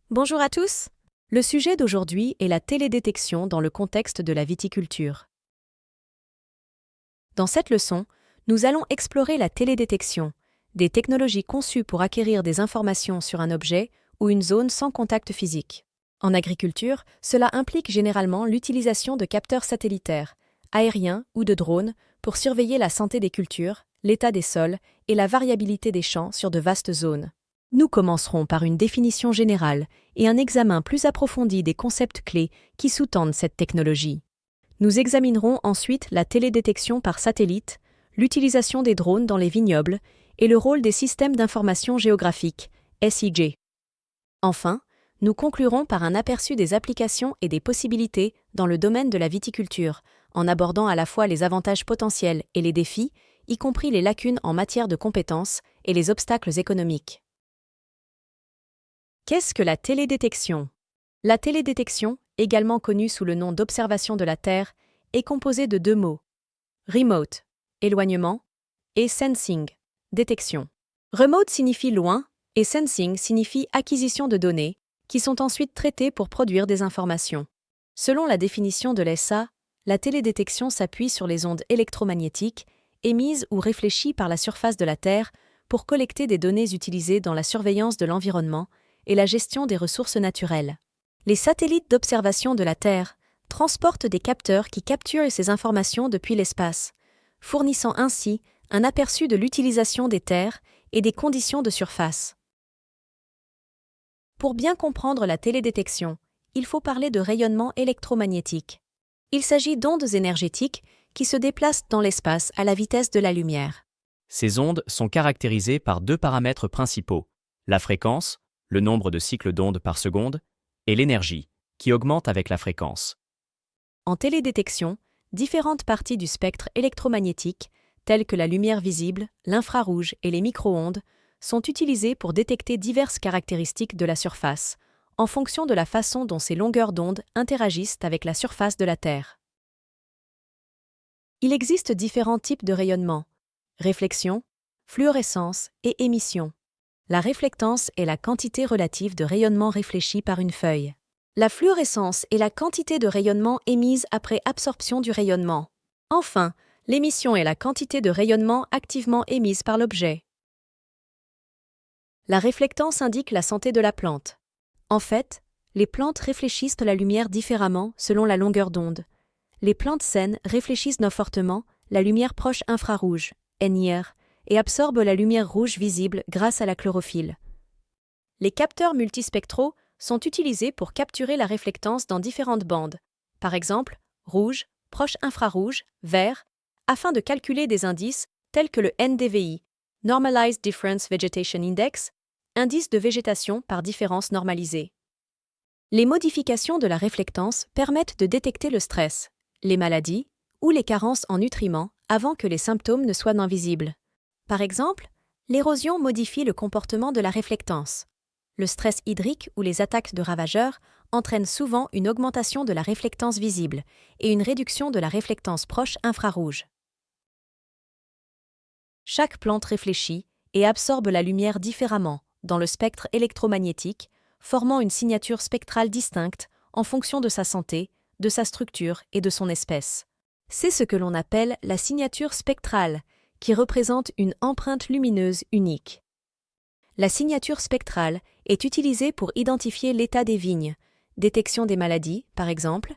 Bonjour à tous. Le sujet d'aujourd'hui est la télédétection dans le contexte de la viticulture. Dans cette leçon, nous allons explorer la télédétection, des technologies conçues pour acquérir des informations sur un objet ou une zone sans contact physique. En agriculture, cela implique généralement l'utilisation de capteurs satellitaires, aériens ou de drones pour surveiller la santé des cultures, l'état des sols et la variabilité des champs sur de vastes zones. Nous commencerons par une définition générale et un examen plus approfondi des concepts clés qui sous-tendent cette technologie. Nous examinerons ensuite la télédétection par satellite, l'utilisation des drones dans les vignobles et le rôle des systèmes d'information géographique, SIG. Enfin, nous conclurons par un aperçu des applications et des possibilités dans le domaine de la viticulture, en abordant à la fois les avantages potentiels et les défis, y compris les lacunes en matière de compétences et les obstacles économiques. Qu'est-ce que la télédétection ? La télédétection, également connue sous le nom d'observation de la Terre, est composée de deux mots. Remote, éloignement, et sensing, détection. Remote signifie loin, et sensing signifie acquisition de données, qui sont ensuite traitées pour produire des informations. Selon la définition de l'ESA, la télédétection s'appuie sur les ondes électromagnétiques émises ou réfléchies par la surface de la Terre pour collecter des données utilisées dans la surveillance de l'environnement et la gestion des ressources naturelles. Les satellites d'observation de la Terre transportent des capteurs qui capturent ces informations depuis l'espace, fournissant ainsi un aperçu de l'utilisation des terres et des conditions de surface. Pour bien comprendre la télédétection, il faut parler de rayonnement électromagnétique. Il s'agit d'ondes énergétiques qui se déplacent dans l'espace à la vitesse de la lumière. Ces ondes sont caractérisées par deux paramètres principaux, la fréquence, le nombre de cycles d'ondes par seconde, et l'énergie, qui augmente avec la fréquence. En télédétection, différentes parties du spectre électromagnétique, telles que la lumière visible, l'infrarouge et les micro-ondes, sont utilisées pour détecter diverses caractéristiques de la surface, en fonction de la façon dont ces longueurs d'onde interagissent avec la surface de la Terre. Il existe différents types de rayonnement: réflexion, fluorescence et émission. La réflectance est la quantité relative de rayonnement réfléchi par une feuille. La fluorescence est la quantité de rayonnement émise après absorption du rayonnement. Enfin, l'émission est la quantité de rayonnement activement émise par l'objet. La réflectance indique la santé de la plante. En fait, les plantes réfléchissent la lumière différemment selon la longueur d'onde. Les plantes saines réfléchissent non fortement la lumière proche infrarouge, NIR, et absorbent la lumière rouge visible grâce à la chlorophylle. Les capteurs multispectraux sont utilisés pour capturer la réflectance dans différentes bandes, par exemple rouge, proche infrarouge, vert, afin de calculer des indices tels que le NDVI, Normalized Difference Vegetation Index, indice de végétation par différence normalisée. Les modifications de la réflectance permettent de détecter le stress, les maladies ou les carences en nutriments avant que les symptômes ne soient non visibles. Par exemple, l'érosion modifie le comportement de la réflectance. Le stress hydrique ou les attaques de ravageurs entraînent souvent une augmentation de la réflectance visible et une réduction de la réflectance proche infrarouge. Chaque plante réfléchit et absorbe la lumière différemment dans le spectre électromagnétique, formant une signature spectrale distincte en fonction de sa santé, de sa structure et de son espèce. C'est ce que l'on appelle la signature spectrale, qui représente une empreinte lumineuse unique. La signature spectrale est utilisée pour identifier l'état des vignes, détection des maladies, par exemple,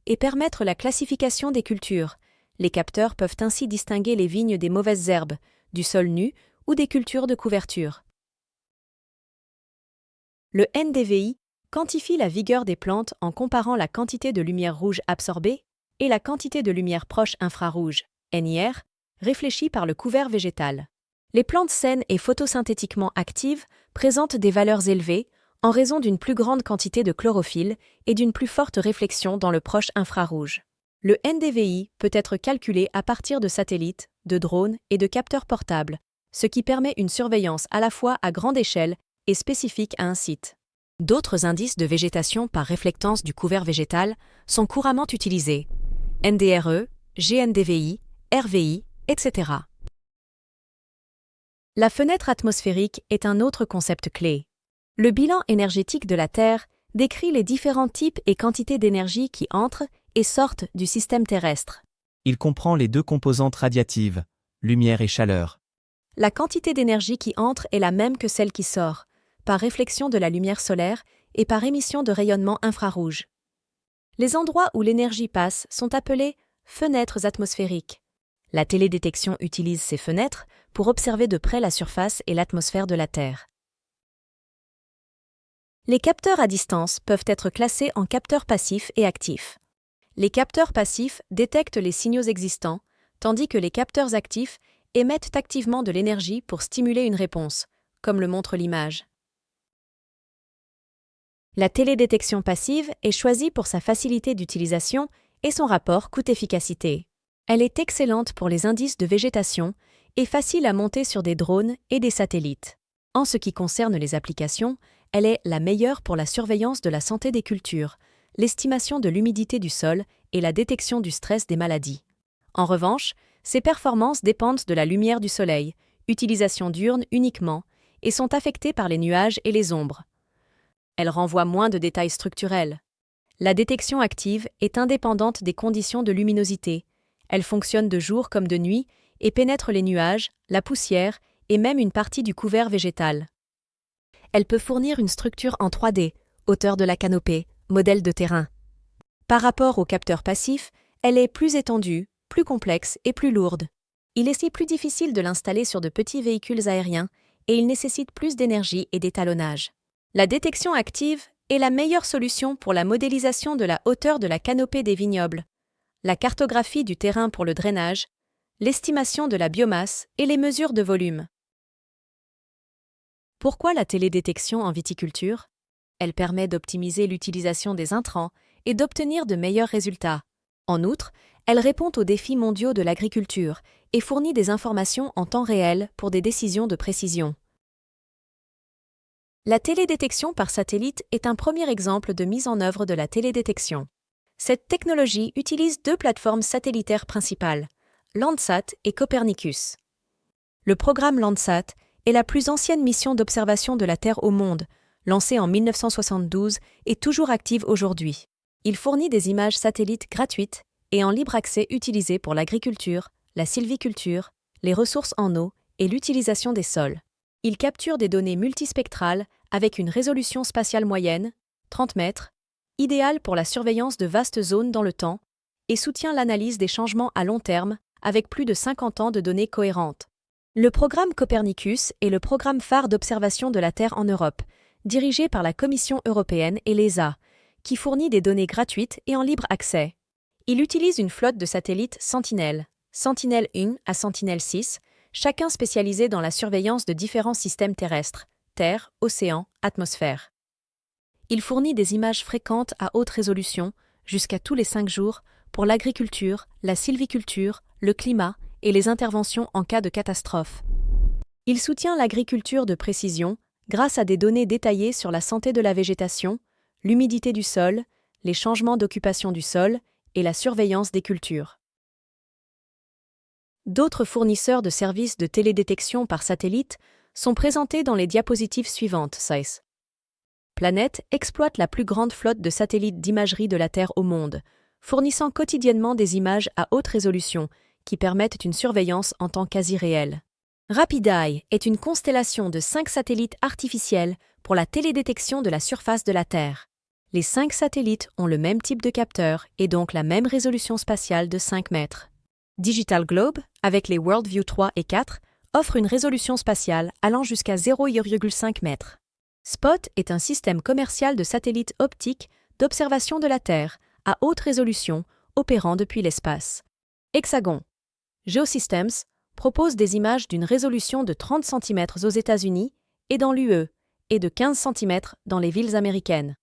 et permettre la classification des cultures. Les capteurs peuvent ainsi distinguer les vignes des mauvaises herbes, du sol nu ou des cultures de couverture. Le NDVI quantifie la vigueur des plantes en comparant la quantité de lumière rouge absorbée et la quantité de lumière proche infrarouge, NIR, réfléchie par le couvert végétal. Les plantes saines et photosynthétiquement actives présentent des valeurs élevées en raison d'une plus grande quantité de chlorophylle et d'une plus forte réflexion dans le proche infrarouge. Le NDVI peut être calculé à partir de satellites, de drones et de capteurs portables, ce qui permet une surveillance à la fois à grande échelle et spécifique à un site. D'autres indices de végétation par réflectance du couvert végétal sont couramment utilisés: NDRE, GNDVI, RVI, etc. La fenêtre atmosphérique est un autre concept clé. Le bilan énergétique de la Terre décrit les différents types et quantités d'énergie qui entrent et sortent du système terrestre. Il comprend les deux composantes radiatives, lumière et chaleur. La quantité d'énergie qui entre est la même que celle qui sort, par réflexion de la lumière solaire et par émission de rayonnement infrarouge. Les endroits où l'énergie passe sont appelés fenêtres atmosphériques. La télédétection utilise ces fenêtres pour observer de près la surface et l'atmosphère de la Terre. Les capteurs à distance peuvent être classés en capteurs passifs et actifs. Les capteurs passifs détectent les signaux existants, tandis que les capteurs actifs émettent activement de l'énergie pour stimuler une réponse, comme le montre l'image. La télédétection passive est choisie pour sa facilité d'utilisation et son rapport coût-efficacité. Elle est excellente pour les indices de végétation et facile à monter sur des drones et des satellites. En ce qui concerne les applications, elle est la meilleure pour la surveillance de la santé des cultures, l'estimation de l'humidité du sol et la détection du stress des maladies. En revanche, ses performances dépendent de la lumière du soleil, utilisation diurne uniquement, et sont affectées par les nuages et les ombres. Elle renvoie moins de détails structurels. La détection active est indépendante des conditions de luminosité. Elle fonctionne de jour comme de nuit et pénètre les nuages, la poussière et même une partie du couvert végétal. Elle peut fournir une structure en 3D, hauteur de la canopée, modèle de terrain. Par rapport au capteur passif, elle est plus étendue, plus complexe et plus lourde. Il est si plus difficile de l'installer sur de petits véhicules aériens et il nécessite plus d'énergie et d'étalonnage. La détection active est la meilleure solution pour la modélisation de la hauteur de la canopée des vignobles, la cartographie du terrain pour le drainage, l'estimation de la biomasse et les mesures de volume. Pourquoi la télédétection en viticulture? Elle permet d'optimiser l'utilisation des intrants et d'obtenir de meilleurs résultats. En outre, elle répond aux défis mondiaux de l'agriculture et fournit des informations en temps réel pour des décisions de précision. La télédétection par satellite est un premier exemple de mise en œuvre de la télédétection. Cette technologie utilise deux plateformes satellitaires principales, Landsat et Copernicus. Le programme Landsat est la plus ancienne mission d'observation de la Terre au monde, lancée en 1972 et toujours active aujourd'hui. Il fournit des images satellites gratuites et en libre accès utilisées pour l'agriculture, la sylviculture, les ressources en eau et l'utilisation des sols. Il capture des données multispectrales avec une résolution spatiale moyenne, 30 mètres, idéale pour la surveillance de vastes zones dans le temps, et soutient l'analyse des changements à long terme avec plus de 50 ans de données cohérentes. Le programme Copernicus est le programme phare d'observation de la Terre en Europe, dirigé par la Commission européenne et l'ESA, qui fournit des données gratuites et en libre accès. Il utilise une flotte de satellites Sentinel, Sentinel 1 à Sentinel 6, chacun spécialisé dans la surveillance de différents systèmes terrestres, terre, océan, atmosphère. Il fournit des images fréquentes à haute résolution, jusqu'à tous les 5 jours, pour l'agriculture, la sylviculture, le climat et les interventions en cas de catastrophe. Il soutient l'agriculture de précision grâce à des données détaillées sur la santé de la végétation, l'humidité du sol, les changements d'occupation du sol et la surveillance des cultures. D'autres fournisseurs de services de télédétection par satellite sont présentés dans les diapositives suivantes. SAIS. Planet exploite la plus grande flotte de satellites d'imagerie de la Terre au monde, fournissant quotidiennement des images à haute résolution qui permettent une surveillance en temps quasi réel. RapidEye est une constellation de 5 satellites artificiels pour la télédétection de la surface de la Terre. Les 5 satellites ont le même type de capteur et donc la même résolution spatiale de 5 mètres. Digital Globe, avec les WorldView 3 et 4, offre une résolution spatiale allant jusqu'à 0,5 mètres. SPOT est un système commercial de satellites optiques d'observation de la Terre à haute résolution opérant depuis l'espace. Hexagon Geosystems propose des images d'une résolution de 30 cm aux États-Unis et dans l'UE et de 15 cm dans les villes américaines.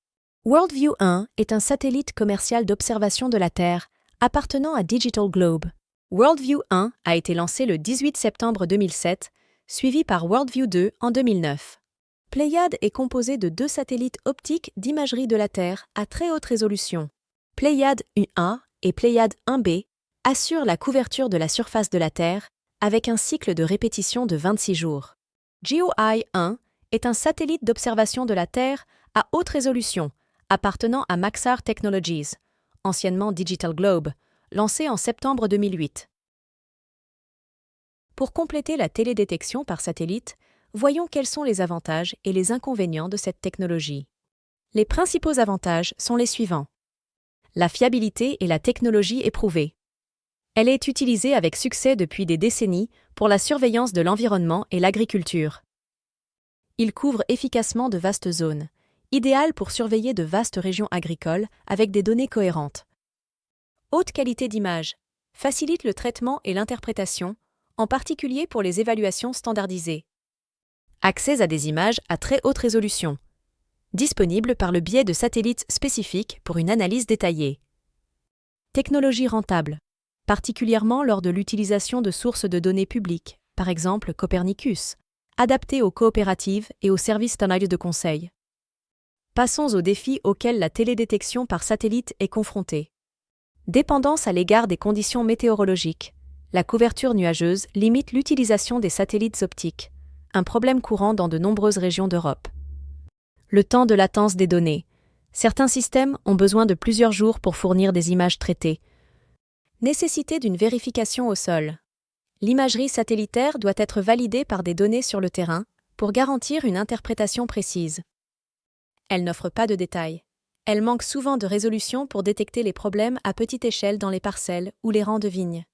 WorldView 1 est un satellite commercial d'observation de la Terre appartenant à Digital Globe. WorldView 1 a été lancé le 18 septembre 2007, suivi par WorldView 2 en 2009. Pléiade est composé de 2 satellites optiques d'imagerie de la Terre à très haute résolution. Pléiade 1A et Pléiade 1B assurent la couverture de la surface de la Terre avec un cycle de répétition de 26 jours. GeoEye 1 est un satellite d'observation de la Terre à haute résolution, appartenant à Maxar Technologies, anciennement Digital Globe, lancé en septembre 2008. Pour compléter la télédétection par satellite, voyons quels sont les avantages et les inconvénients de cette technologie. Les principaux avantages sont les suivants. La fiabilité et la technologie éprouvée. Elle est utilisée avec succès depuis des décennies pour la surveillance de l'environnement et l'agriculture. Il couvre efficacement de vastes zones, idéal pour surveiller de vastes régions agricoles avec des données cohérentes. Haute qualité d'image, facilite le traitement et l'interprétation, en particulier pour les évaluations standardisées. Accès à des images à très haute résolution, disponible par le biais de satellites spécifiques pour une analyse détaillée. Technologie rentable, particulièrement lors de l'utilisation de sources de données publiques, par exemple Copernicus, adaptées aux coopératives et aux services standardisés de conseil. Passons aux défis auxquels la télédétection par satellite est confrontée. Dépendance à l'égard des conditions météorologiques. La couverture nuageuse limite l'utilisation des satellites optiques, un problème courant dans de nombreuses régions d'Europe. Le temps de latence des données. Certains systèmes ont besoin de plusieurs jours pour fournir des images traitées. Nécessité d'une vérification au sol. L'imagerie satellitaire doit être validée par des données sur le terrain pour garantir une interprétation précise. Elle n'offre pas de détails. Elle manque souvent de résolution pour détecter les problèmes à petite échelle dans les parcelles ou les rangs de vignes.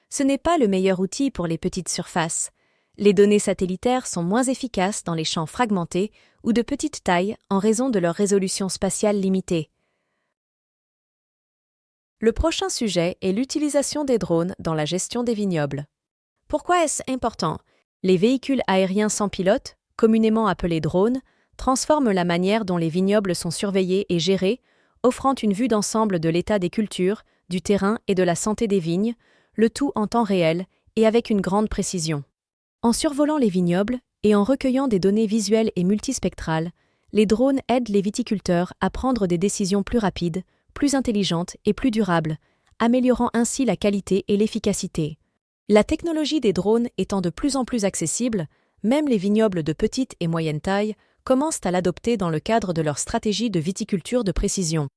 Ce n'est pas le meilleur outil pour les petites surfaces. Les données satellitaires sont moins efficaces dans les champs fragmentés ou de petite taille en raison de leur résolution spatiale limitée. Le prochain sujet est l'utilisation des drones dans la gestion des vignobles. Pourquoi est-ce important? Les véhicules aériens sans pilote, communément appelés drones, transforment la manière dont les vignobles sont surveillés et gérés, offrant une vue d'ensemble de l'état des cultures, du terrain et de la santé des vignes, le tout en temps réel et avec une grande précision. En survolant les vignobles et en recueillant des données visuelles et multispectrales, les drones aident les viticulteurs à prendre des décisions plus rapides, plus intelligentes et plus durables, améliorant ainsi la qualité et l'efficacité. La technologie des drones étant de plus en plus accessible, même les vignobles de petite et moyenne taille commencent à l'adopter dans le cadre de leur stratégie de viticulture de précision.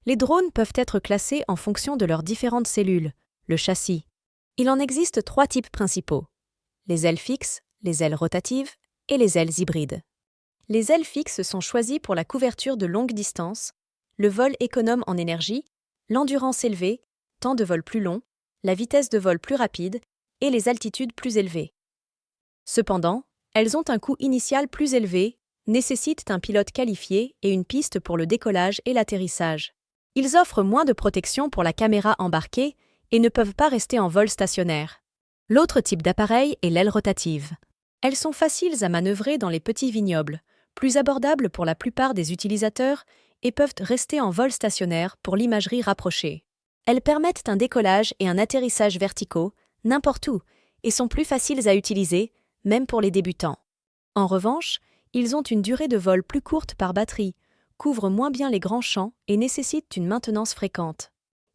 Les drones peuvent être classés en fonction de leurs différentes cellules, le châssis. Il en existe 3 types principaux: les ailes fixes, les ailes rotatives et les ailes hybrides. Les ailes fixes sont choisies pour la couverture de longues distances, le vol économe en énergie, l'endurance élevée, temps de vol plus long, la vitesse de vol plus rapide et les altitudes plus élevées. Cependant, elles ont un coût initial plus élevé, nécessitent un pilote qualifié et une piste pour le décollage et l'atterrissage. Ils offrent moins de protection pour la caméra embarquée et ne peuvent pas rester en vol stationnaire. L'autre type d'appareil est l'aile rotative. Elles sont faciles à manœuvrer dans les petits vignobles, plus abordables pour la plupart des utilisateurs et peuvent rester en vol stationnaire pour l'imagerie rapprochée. Elles permettent un décollage et un atterrissage verticaux, n'importe où, et sont plus faciles à utiliser, même pour les débutants. En revanche, ils ont une durée de vol plus courte par batterie, couvrent moins bien les grands champs et nécessitent une maintenance fréquente.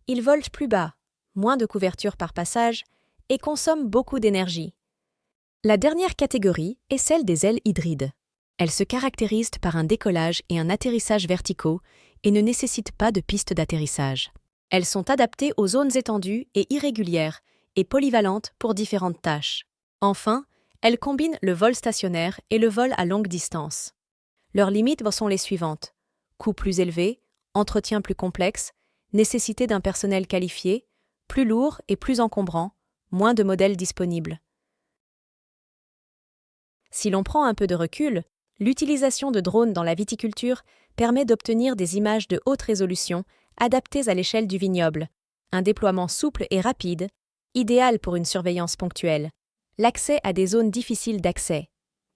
Ils volent plus bas, moins de couverture par passage, et consomment beaucoup d'énergie. La dernière catégorie est celle des ailes hybrides. Elles se caractérisent par un décollage et un atterrissage verticaux et ne nécessitent pas de piste d'atterrissage. Elles sont adaptées aux zones étendues et irrégulières et polyvalentes pour différentes tâches. Enfin, elles combinent le vol stationnaire et le vol à longue distance. Leurs limites sont les suivantes: coût plus élevé, entretien plus complexe, nécessité d'un personnel qualifié, plus lourd et plus encombrant, moins de modèles disponibles. Si l'on prend un peu de recul, l'utilisation de drones dans la viticulture permet d'obtenir des images de haute résolution adaptées à l'échelle du vignoble, un déploiement souple et rapide, idéal pour une surveillance ponctuelle, l'accès à des zones difficiles d'accès,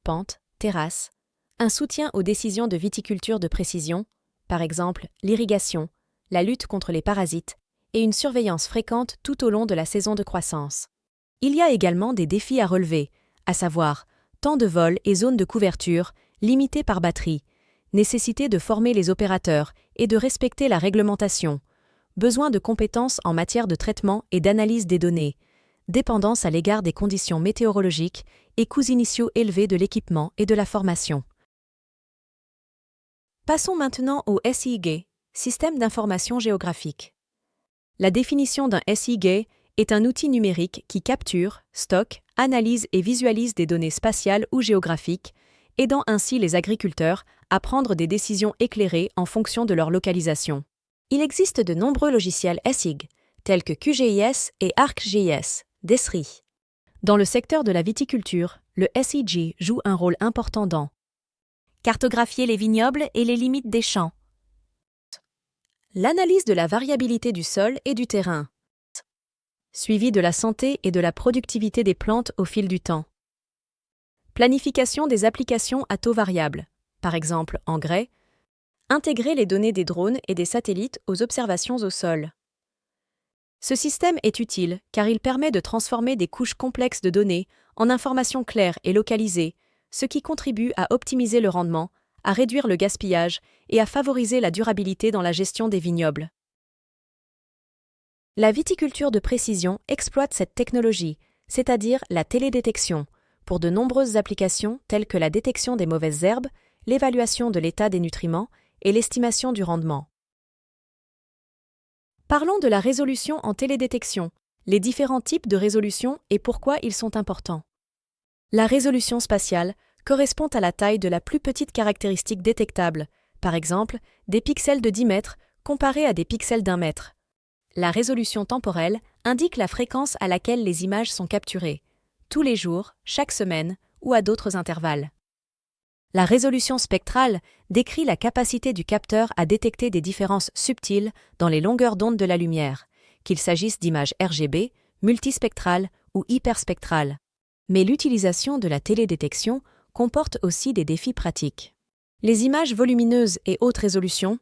pentes, terrasses, un soutien aux décisions de viticulture de précision, par exemple l'irrigation, la lutte contre les parasites, et une surveillance fréquente tout au long de la saison de croissance. Il y a également des défis à relever, à savoir temps de vol et zones de couverture limitées par batterie, nécessité de former les opérateurs et de respecter la réglementation, besoin de compétences en matière de traitement et d'analyse des données, dépendance à l'égard des conditions météorologiques et coûts initiaux élevés de l'équipement et de la formation. Passons maintenant au SIG, Système d'information géographique. La définition d'un SIG est un outil numérique qui capture, stocke, analyse et visualise des données spatiales ou géographiques, aidant ainsi les agriculteurs à prendre des décisions éclairées en fonction de leur localisation. Il existe de nombreux logiciels SIG, tels que QGIS et ArcGIS, d'Esri. Dans le secteur de la viticulture, le SIG joue un rôle important dans cartographier les vignobles et les limites des champs, l'analyse de la variabilité du sol et du terrain, suivi de la santé et de la productivité des plantes au fil du temps, planification des applications à taux variable, par exemple engrais, intégrer les données des drones et des satellites aux observations au sol. Ce système est utile car il permet de transformer des couches complexes de données en informations claires et localisées, ce qui contribue à optimiser le rendement, à réduire le gaspillage et à favoriser la durabilité dans la gestion des vignobles. La viticulture de précision exploite cette technologie, c'est-à-dire la télédétection, pour de nombreuses applications telles que la détection des mauvaises herbes, l'évaluation de l'état des nutriments et l'estimation du rendement. Parlons de la résolution en télédétection, les différents types de résolution et pourquoi ils sont importants. La résolution spatiale correspond à la taille de la plus petite caractéristique détectable, par exemple des pixels de 10 mètres comparés à des pixels d'1 mètre. La résolution temporelle indique la fréquence à laquelle les images sont capturées, tous les jours, chaque semaine ou à d'autres intervalles. La résolution spectrale décrit la capacité du capteur à détecter des différences subtiles dans les longueurs d'onde de la lumière, qu'il s'agisse d'images RGB, multispectrales ou hyperspectrales. Mais l'utilisation de la télédétection comporte aussi des défis pratiques. Les images volumineuses et haute résolution,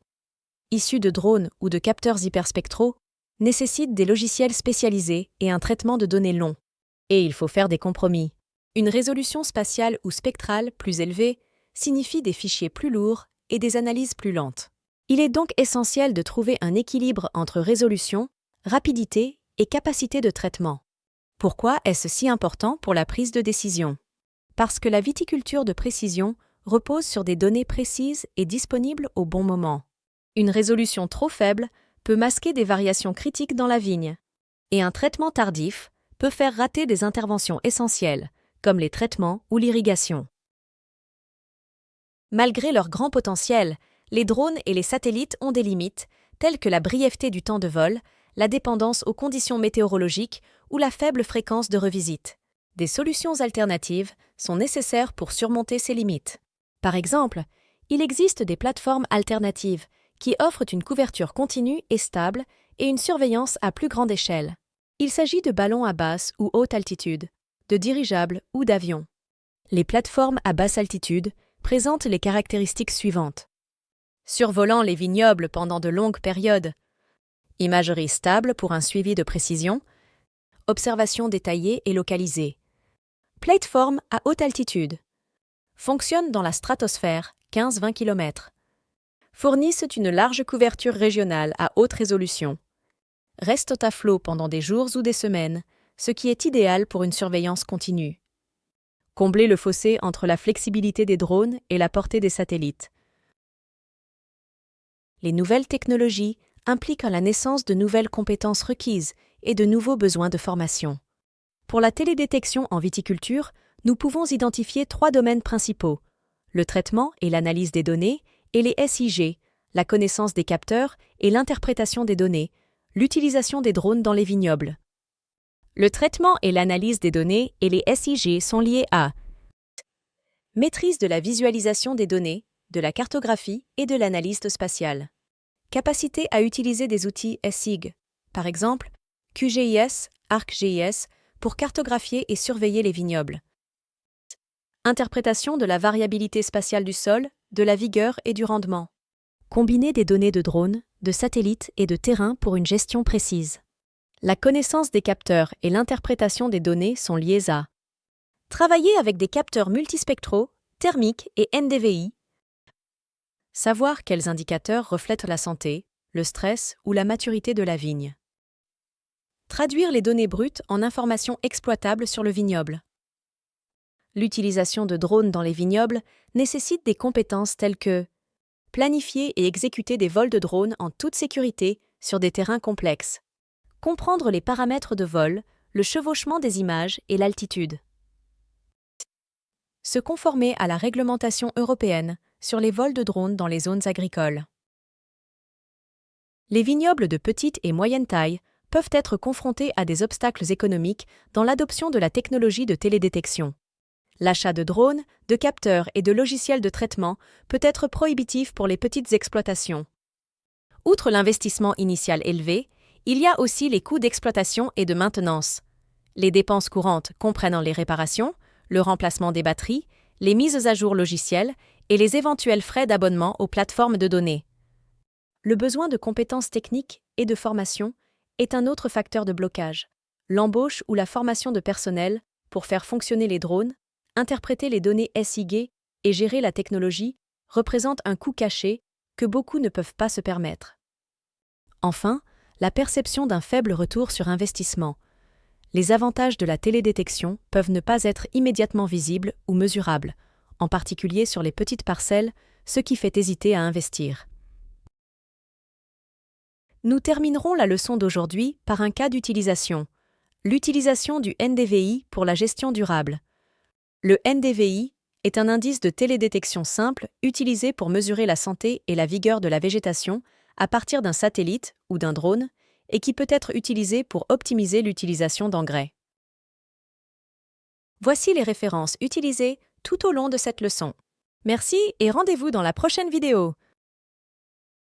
issues de drones ou de capteurs hyperspectraux, nécessitent des logiciels spécialisés et un traitement de données long. Et il faut faire des compromis. Une résolution spatiale ou spectrale plus élevée signifie des fichiers plus lourds et des analyses plus lentes. Il est donc essentiel de trouver un équilibre entre résolution, rapidité et capacité de traitement. Pourquoi est-ce si important pour la prise de décision? Parce que la viticulture de précision repose sur des données précises et disponibles au bon moment. Une résolution trop faible peut masquer des variations critiques dans la vigne, et un traitement tardif peut faire rater des interventions essentielles, comme les traitements ou l'irrigation. Malgré leur grand potentiel, les drones et les satellites ont des limites, telles que la brièveté du temps de vol, la dépendance aux conditions météorologiques ou la faible fréquence de revisite. Des solutions alternatives sont nécessaires pour surmonter ces limites. Par exemple, il existe des plateformes alternatives qui offrent une couverture continue et stable et une surveillance à plus grande échelle. Il s'agit de ballons à basse ou haute altitude, de dirigeables ou d'avions. Les plateformes à basse altitude présentent les caractéristiques suivantes. Survolant les vignobles pendant de longues périodes, imagerie stable pour un suivi de précision, observation détaillée et localisée. Plateforme à haute altitude. Fonctionne dans la stratosphère, 15-20 km. Fournissent une large couverture régionale à haute résolution. Restent à flot pendant des jours ou des semaines, ce qui est idéal pour une surveillance continue. Combler le fossé entre la flexibilité des drones et la portée des satellites. Les nouvelles technologies impliquent la naissance de nouvelles compétences requises et de nouveaux besoins de formation. Pour la télédétection en viticulture, nous pouvons identifier 3 domaines principaux: le traitement et l'analyse des données, et les SIG, la connaissance des capteurs et l'interprétation des données, l'utilisation des drones dans les vignobles. Le traitement et l'analyse des données et les SIG sont liés à maîtrise de la visualisation des données, de la cartographie et de l'analyse spatiale. Capacité à utiliser des outils SIG, par exemple QGIS, ArcGIS, pour cartographier et surveiller les vignobles. Interprétation de la variabilité spatiale du sol, de la vigueur et du rendement. Combiner des données de drones, de satellites et de terrain pour une gestion précise. La connaissance des capteurs et l'interprétation des données sont liées à travailler avec des capteurs multispectraux, thermiques et NDVI. Savoir quels indicateurs reflètent la santé, le stress ou la maturité de la vigne. Traduire les données brutes en informations exploitables sur le vignoble. L'utilisation de drones dans les vignobles nécessite des compétences telles que planifier et exécuter des vols de drones en toute sécurité sur des terrains complexes, comprendre les paramètres de vol, le chevauchement des images et l'altitude, se conformer à la réglementation européenne sur les vols de drones dans les zones agricoles. Les vignobles de petite et moyenne taille peuvent être confrontés à des obstacles économiques dans l'adoption de la technologie de télédétection. L'achat de drones, de capteurs et de logiciels de traitement peut être prohibitif pour les petites exploitations. Outre l'investissement initial élevé, il y a aussi les coûts d'exploitation et de maintenance. Les dépenses courantes comprennent les réparations, le remplacement des batteries, les mises à jour logicielles et les éventuels frais d'abonnement aux plateformes de données. Le besoin de compétences techniques et de formation est un autre facteur de blocage. L'embauche ou la formation de personnel pour faire fonctionner les drones, interpréter les données SIG et gérer la technologie représente un coût caché que beaucoup ne peuvent pas se permettre. Enfin, la perception d'un faible retour sur investissement. Les avantages de la télédétection peuvent ne pas être immédiatement visibles ou mesurables, en particulier sur les petites parcelles, ce qui fait hésiter à investir. Nous terminerons la leçon d'aujourd'hui par un cas d'utilisation. L'utilisation du NDVI pour la gestion durable. Le NDVI est un indice de télédétection simple utilisé pour mesurer la santé et la vigueur de la végétation à partir d'un satellite ou d'un drone et qui peut être utilisé pour optimiser l'utilisation d'engrais. Voici les références utilisées tout au long de cette leçon. Merci et rendez-vous dans la prochaine vidéo.